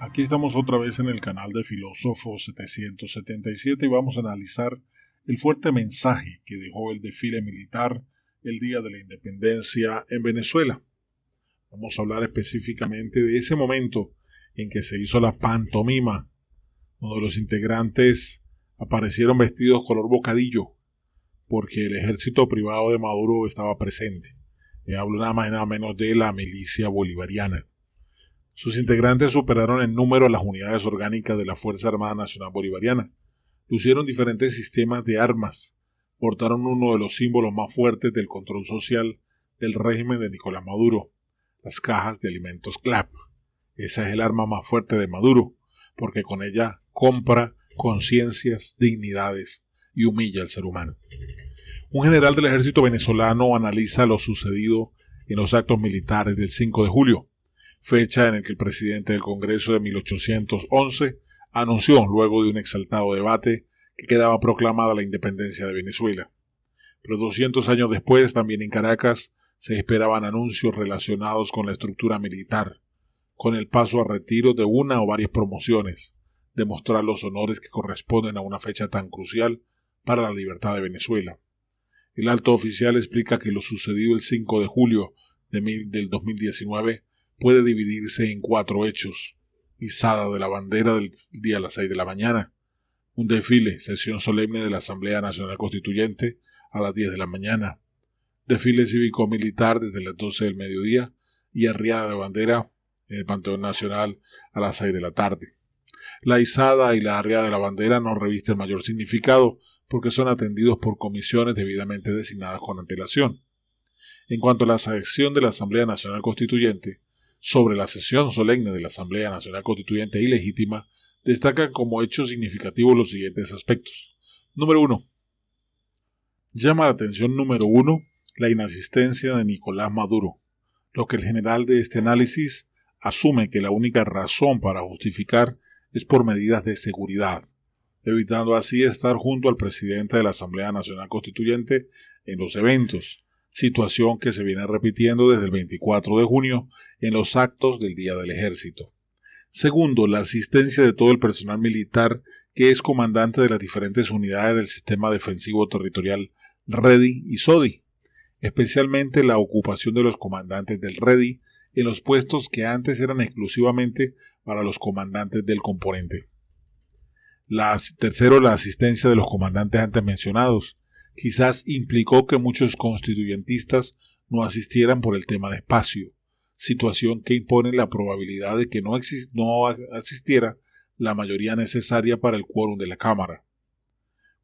Aquí estamos otra vez en el canal de Filósofo 777 y vamos a analizar el fuerte mensaje que dejó el desfile militar el día de la independencia en Venezuela. Vamos a hablar específicamente de ese momento en que se hizo la pantomima, donde los integrantes aparecieron vestidos color bocadillo, porque el ejército privado de Maduro estaba presente. Hablo nada más y nada menos de la milicia bolivariana. Sus integrantes superaron en número a las unidades orgánicas de la Fuerza Armada Nacional Bolivariana. Lucieron diferentes sistemas de armas. Portaron uno de los símbolos más fuertes del control social del régimen de Nicolás Maduro, las cajas de alimentos CLAP. Esa es el arma más fuerte de Maduro, porque con ella compra conciencias, dignidades y humilla al ser humano. Un general del ejército venezolano analiza lo sucedido en los actos militares del 5 de julio, fecha en la que el presidente del Congreso de 1811 anunció, luego de un exaltado debate, que quedaba proclamada la independencia de Venezuela. Pero 200 años después, también en Caracas, se esperaban anuncios relacionados con la estructura militar, con el paso a retiro de una o varias promociones, demostrar los honores que corresponden a una fecha tan crucial para la libertad de Venezuela. El alto oficial explica que lo sucedido el 5 de julio del 2019 puede dividirse en 4 hechos: izada de la bandera del día a las 6 de la mañana, un desfile, sesión solemne de la Asamblea Nacional Constituyente a las 10 de la mañana, desfile cívico-militar desde las 12 del mediodía y arriada de bandera en el Panteón Nacional a las 6 de la tarde. La izada y la arriada de la bandera no revisten mayor significado porque son atendidos por comisiones debidamente designadas con antelación. En cuanto a la sección de la Asamblea Nacional Constituyente, sobre la sesión solemne de la Asamblea Nacional Constituyente ilegítima, destacan como hechos significativos los siguientes aspectos. Número 1. Llama la atención número 1 la inasistencia de Nicolás Maduro, lo que el general de este análisis asume que la única razón para justificar es por medidas de seguridad, evitando así estar junto al presidente de la Asamblea Nacional Constituyente en los eventos, situación que se viene repitiendo desde el 24 de junio en los actos del Día del Ejército. Segundo, la asistencia de todo el personal militar que es comandante de las diferentes unidades del Sistema Defensivo Territorial REDI y SODI, especialmente la ocupación de los comandantes del REDI en los puestos que antes eran exclusivamente para los comandantes del componente. Tercero, la asistencia de los comandantes antes mencionados. Quizás implicó que muchos constituyentistas no asistieran por el tema de espacio, situación que impone la probabilidad de que no asistiera la mayoría necesaria para el quórum de la Cámara.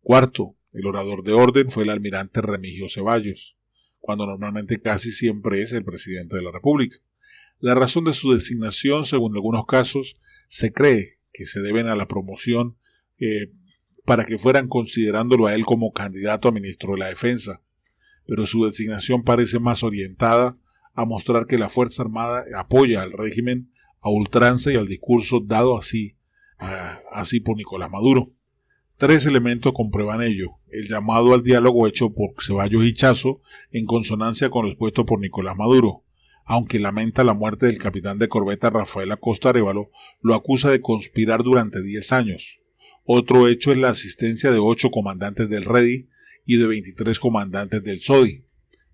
Cuarto, el orador de orden fue el almirante Remigio Ceballos, cuando normalmente casi siempre es el presidente de la República. La razón de su designación, según algunos casos, se cree que se deben a la promoción para que fueran considerándolo a él como candidato a ministro de la Defensa, pero su designación parece más orientada a mostrar que la Fuerza Armada apoya al régimen a ultranza y al discurso dado así por Nicolás Maduro. 3 elementos comprueban ello: el llamado al diálogo hecho por Ceballos y Chazo en consonancia con lo expuesto por Nicolás Maduro, aunque lamenta la muerte del capitán de corbeta Rafael Acosta Arévalo, lo acusa de conspirar durante 10 años. Otro hecho es la asistencia de 8 comandantes del REDI y de 23 comandantes del SODI,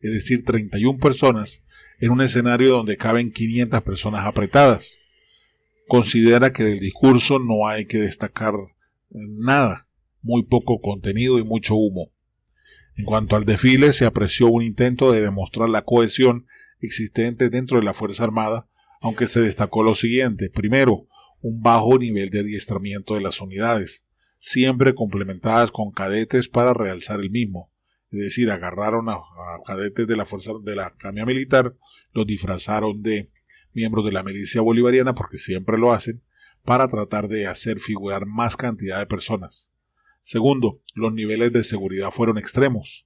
es decir, 31 personas en un escenario donde caben 500 personas apretadas. Considera que del discurso no hay que destacar nada, muy poco contenido y mucho humo. En cuanto al desfile, se apreció un intento de demostrar la cohesión existente dentro de la Fuerza Armada, aunque se destacó lo siguiente: primero, un bajo nivel de adiestramiento de las unidades, siempre complementadas con cadetes para realzar el mismo, es decir, agarraron a cadetes de la fuerza de la academia militar, los disfrazaron de miembros de la milicia bolivariana, porque siempre lo hacen, para tratar de hacer figurar más cantidad de personas. Segundo, los niveles de seguridad fueron extremos.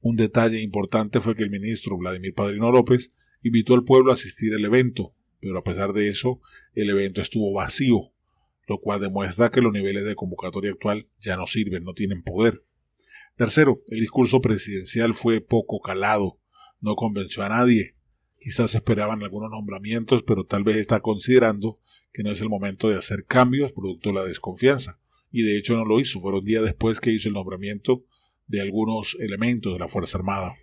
Un detalle importante fue que el ministro Vladimir Padrino López invitó al pueblo a asistir al evento, pero a pesar de eso, el evento estuvo vacío, lo cual demuestra que los niveles de convocatoria actual ya no sirven, no tienen poder. Tercero, el discurso presidencial fue poco calado, no convenció a nadie. Quizás esperaban algunos nombramientos, pero tal vez está considerando que no es el momento de hacer cambios producto de la desconfianza. Y de hecho no lo hizo, fueron días después que hizo el nombramiento de algunos elementos de la Fuerza Armada.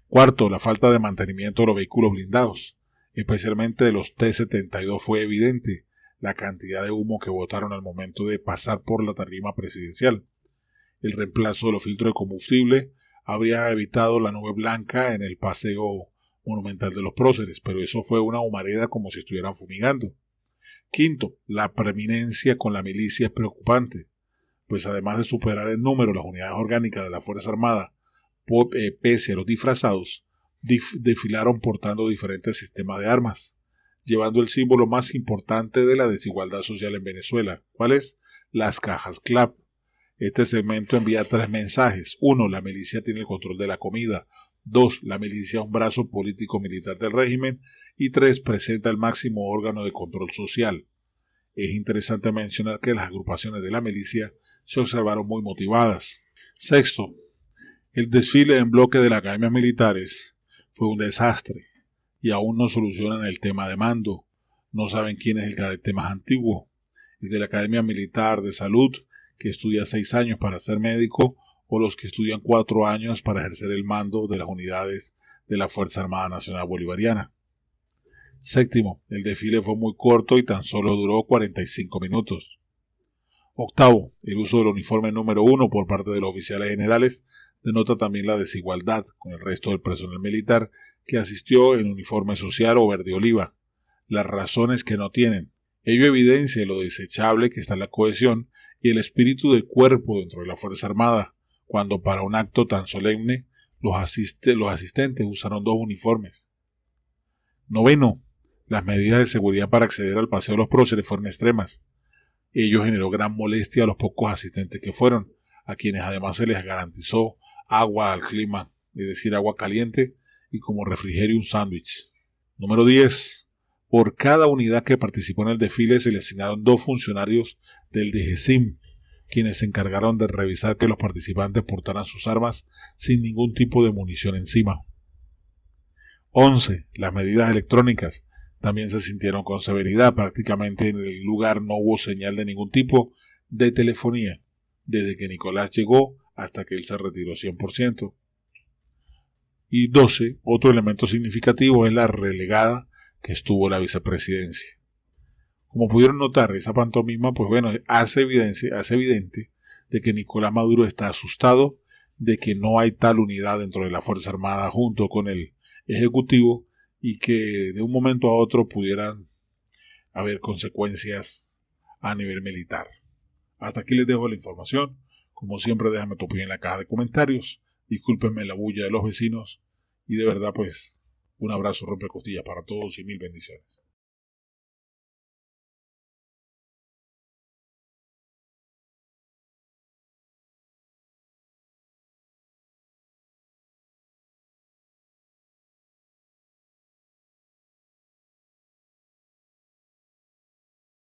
Cuarto, la falta de mantenimiento de los vehículos blindados, especialmente de los T-72, fue evidente la cantidad de humo que botaron al momento de pasar por la tarima presidencial. El reemplazo de los filtros de combustible habría evitado la nube blanca en el paseo monumental de los próceres, pero eso fue una humareda como si estuvieran fumigando. Quinto, la preeminencia con la milicia es preocupante, pues además de superar en número las unidades orgánicas de la Fuerza Armada, pese a los disfrazados, desfilaron portando diferentes sistemas de armas, llevando el símbolo más importante de la desigualdad social en Venezuela, ¿cuál es? Las cajas CLAP. Este segmento envía 3 mensajes. 1. La milicia tiene el control de la comida. 2. La milicia es un brazo político-militar del régimen. Y 3. Presenta el máximo órgano de control social. Es interesante mencionar que las agrupaciones de la milicia se observaron muy motivadas. Sexto, el desfile en bloque de las academias militares fue un desastre y aún no solucionan el tema de mando. No saben quién es el cadete más antiguo. El de la Academia Militar de Salud, que estudia 6 años para ser médico, o los que estudian 4 años para ejercer el mando de las unidades de la Fuerza Armada Nacional Bolivariana. Séptimo, el desfile fue muy corto y tan solo duró 45 minutos. Octavo, el uso del uniforme número 1 por parte de los oficiales generales denota también la desigualdad con el resto del personal militar que asistió en uniforme social o verde oliva. Las razones que no tienen. Ello evidencia lo desechable que está la cohesión y el espíritu del cuerpo dentro de la Fuerza Armada, cuando para un acto tan solemne los asistentes usaron 2 uniformes. Noveno, las medidas de seguridad para acceder al Paseo de los Próceres fueron extremas. Ello generó gran molestia a los pocos asistentes que fueron, a quienes además se les garantizó agua al clima, es decir, agua caliente, y como refrigerio un sándwich. Número 10. Por cada unidad que participó en el desfile se le asignaron 2 funcionarios del DGCIM, quienes se encargaron de revisar que los participantes portaran sus armas sin ningún tipo de munición encima. 11. Las medidas electrónicas también se sintieron con severidad. Prácticamente en el lugar no hubo señal de ningún tipo de telefonía, desde que Nicolás llegó hasta que él se retiró 100%. Y 12. Otro elemento significativo es la relegada que estuvo la vicepresidencia. Como pudieron notar, esa pantomima, pues bueno, hace evidente de que Nicolás Maduro está asustado de que no hay tal unidad dentro de la Fuerza Armada junto con el Ejecutivo y que de un momento a otro pudieran haber consecuencias a nivel militar. Hasta aquí les dejo la información. Como siempre, déjame tu opinión en la caja de comentarios. Discúlpenme la bulla de los vecinos y de verdad, pues, un abrazo rompecostillas para todos y 1000 bendiciones.